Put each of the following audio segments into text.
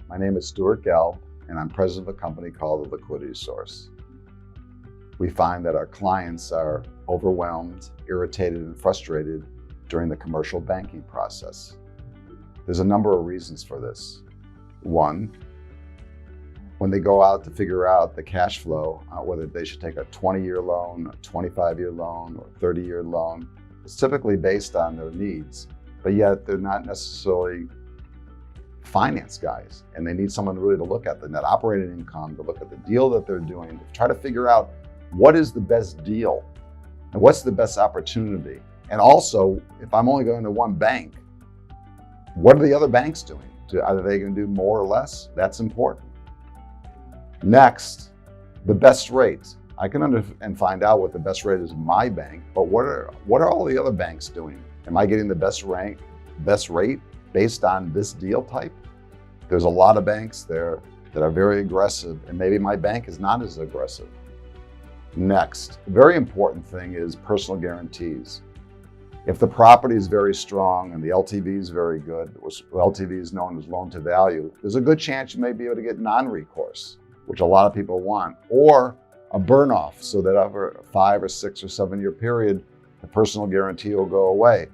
My name is Stuart Gelb, and I'm president of a company called the Liquidity Source. We find that our clients are overwhelmed, irritated, and frustrated during the commercial banking process. There's a number of reasons for this. One, when they go out to figure out the cash flow, whether they should take a 20-year loan, a 25-year loan, or a 30-year loan, it's typically based on their needs, but yet they're not necessarily finance guys, and they need someone really to look at the net operating income, to look at the deal that they're doing, to try to figure out what is the best deal and what's the best opportunity. And also, if I'm only going to one bank, what are the other banks doing? Are they going to do more or less? That's important. Next, the best rate. I can find out what the best rate is in my bank, but what are all the other banks doing? Am I getting the best rate based on this deal type? There's a lot of banks there that are very aggressive, and maybe my bank is not as aggressive. Next, a very important thing is personal guarantees. If the property is very strong and the LTV is very good, LTV is known as loan to value, there's a good chance you may be able to get non-recourse, which a lot of people want, or a burn off, so that over a 5 or 6 or 7 year period, the personal guarantee will go away.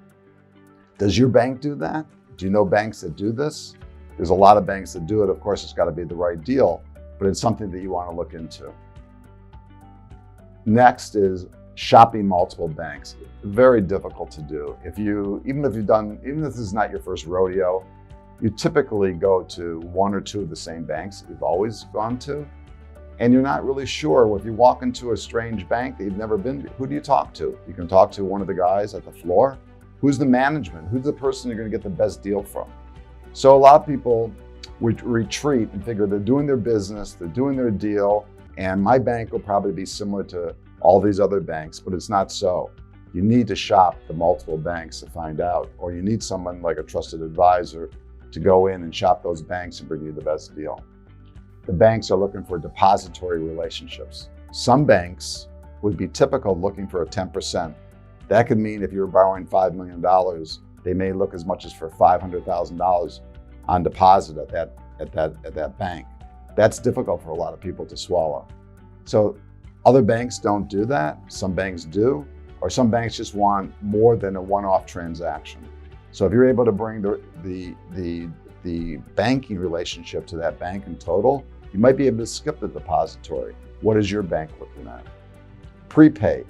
Does your bank do that? Do you know banks that do this? There's a lot of banks that do it. Of course, it's got to be the right deal, but it's something that you want to look into. Next is shopping multiple banks. Very difficult to do. Even if this is not your first rodeo, you typically go to 1 or 2 of the same banks that you've always gone to, and you're not really sure. If you walk into a strange bank that you've never been to, who do you talk to? You can talk to one of the guys at the floor. Who's the management? Who's the person you're going to get the best deal from? So a lot of people would retreat and figure they're doing their business, they're doing their deal, and my bank will probably be similar to all these other banks, but it's not so. You need to shop the multiple banks to find out, or you need someone like a trusted advisor to go in and shop those banks and bring you the best deal. The banks are looking for depository relationships. Some banks would be typical looking for a 10%. That could mean if you're borrowing $5 million, they may look as much as for $500,000 on deposit at that bank. That's difficult for a lot of people to swallow. So other banks don't do that. Some banks do, or some banks just want more than a one-off transaction. So if you're able to bring the banking relationship to that bank in total, you might be able to skip the depository. What is your bank looking at? Prepay.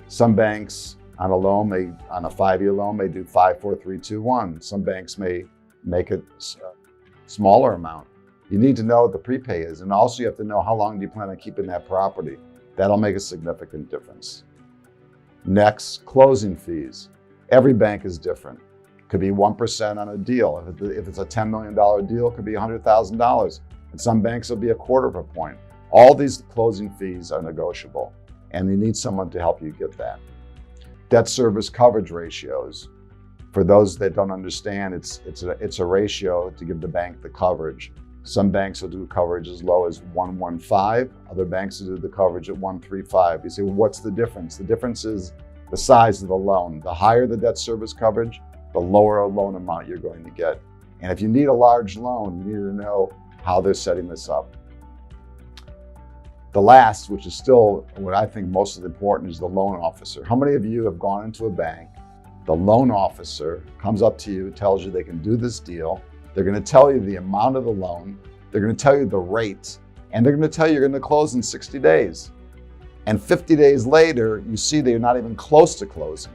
Some banks on a 5-year loan may do 5, 4, 3, 2, 1. Some banks may make it a smaller amount. You need to know what the prepay is, and also you have to know how long do you plan on keeping that property. That'll make a significant difference. Next, closing fees. Every bank is different. Could be 1% on a deal. If it's a $10 million deal, it could be $100,000. And some banks will be 1/4 point. All these closing fees are negotiable, and you need someone to help you get that. Debt service coverage ratios. For those that don't understand, it's a ratio to give the bank the coverage. Some banks will do coverage as low as 115. Other banks will do the coverage at 135. You say, well, what's the difference? The difference is the size of the loan. The higher the debt service coverage, the lower a loan amount you're going to get. And if you need a large loan, you need to know how they're setting this up. The last, which is still what I think most important, is the loan officer. How many of you have gone into a bank, the loan officer comes up to you, tells you they can do this deal, they're going to tell you the amount of the loan, they're going to tell you the rate, and they're going to tell you you're going to close in 60 days. And 50 days later, you see that you're not even close to closing.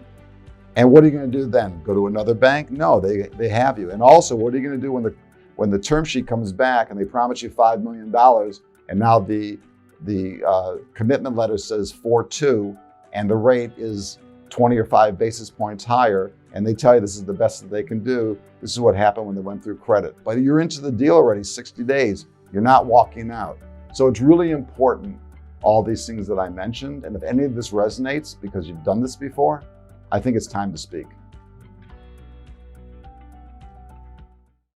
And what are you going to do then? Go to another bank? No, they have you. And also, what are you going to do when the term sheet comes back and they promise you $5 million, and now the commitment letter says 4.2, and the rate is 20 or 5 basis points higher, and they tell you this is the best that they can do. This is what happened when they went through credit. But you're into the deal already 60 days. You're not walking out. So it's really important, all these things that I mentioned. And if any of this resonates because you've done this before, I think it's time to speak.